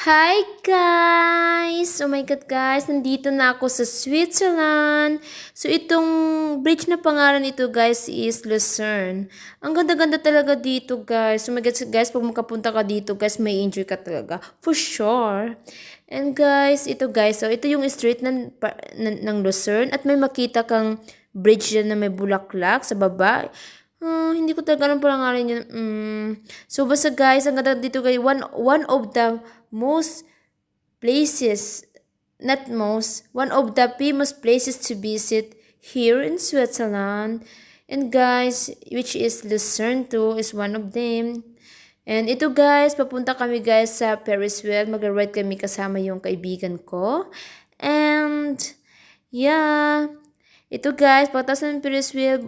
Hi guys! Oh my God guys, nandito na ako sa Switzerland. So itong bridge na pangalan nito guys is Lucerne. Ang ganda-ganda talaga dito guys. Oh my God guys, pag makapunta ka dito guys, may enjoy ka talaga. For sure. And guys, ito guys, so ito yung street ng Lucerne at may makita kang bridge dyan na may bulaklak sa baba. Hindi ko talaga alam pangalan niya. So basta guys, ang ganda dito guys, one of the most places, not most, one of the famous places to visit here in Switzerland. And guys, which is Lucerne too, is one of them. And ito guys, papunta kami guys sa Ferris wheel. Mag-ride kami kasama yung kaibigan ko. And yeah, ito guys, pagkatapos ng Ferris wheel,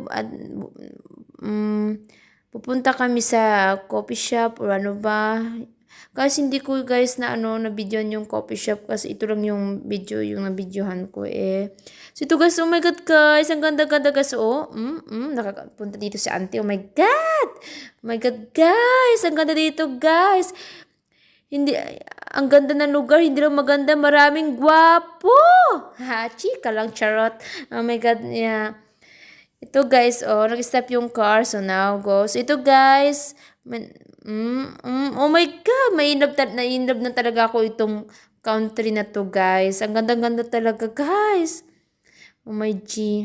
pupunta kami sa coffee shop or ano ba. Kasi hindi ko guys na videoan yung coffee shop kasi ito lang yung video yung na-videohan ko eh. So ito guys, oh my God guys, ang ganda-ganda guys. Oh, nakakapunta dito si auntie. Oh my God! Oh my God guys, ang ganda dito guys. Hindi, ang ganda ng lugar, hindi lang maganda, maraming gwapo. Ha, chika lang, charot. Oh my God, yeah. Ito guys, oh, nag-stop yung car. So now go. So ito guys, oh my God, na-inlove na talaga ako itong country na to guys. Ang ganda-ganda talaga guys. Oh my G.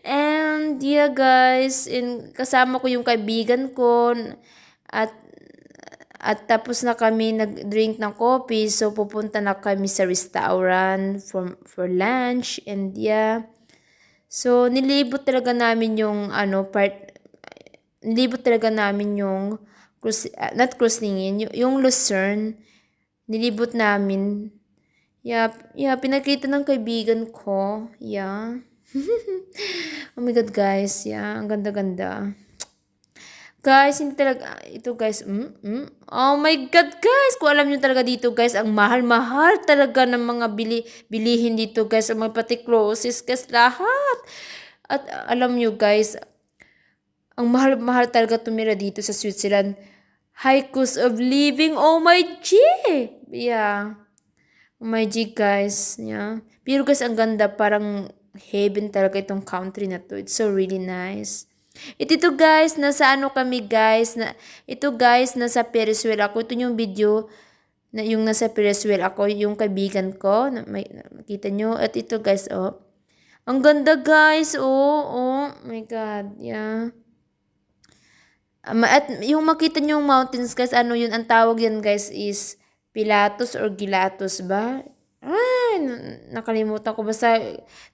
And yeah guys, kasama ko yung kaibigan ko at tapos na kami nag-drink ng coffee, so pupunta na kami sa restaurant for lunch. And yeah, so nilibot talaga namin yung nilibot talaga namin yung not cruising, yung Lucerne, nilibot namin. Yeah, pinakita ng kaibigan ko. Yeah. Oh my God guys, yeah, ang ganda-ganda. Guys, hindi talaga, ito guys, oh my God guys, kung alam nyo talaga dito guys, ang mahal-mahal talaga ng mga bilihin dito guys, ang mga pati clothes guys, lahat. At alam nyo guys, ang mahal-mahal talaga tumira dito sa Switzerland. High cost of living, oh my G! Yeah. Oh my G guys, yeah. Pero guys, ang ganda, parang heaven talaga itong country na to. It's so really nice. Ito guys, nasa ano kami guys, ito guys, nasa Ferris wheel ako. Ito yung video, na yung nasa Ferris wheel ako, yung kaibigan ko, makita nyo. At ito guys, oh. Ang ganda guys, oh my God, yeah. At yung makita nyo yung mountains guys, ano yun, ang tawag yan guys is Pilatus or Gilatus ba? Nakalimutan ko. Basta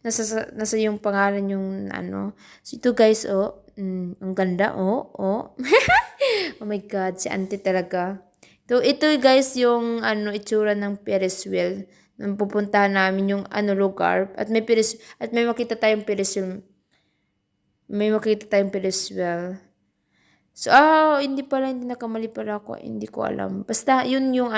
nasa yung pangalan yung ano. So ito guys, oh. Ang ganda, oh. Oh my God, si auntie talaga. Ito guys yung itsura ng Ferris wheel. Nang pupuntahan namin yung lugar. At may makita tayong Ferris wheel. May makita tayong Ferris wheel. So, hindi nakamali pala ako. Hindi ko alam. Basta, yun yung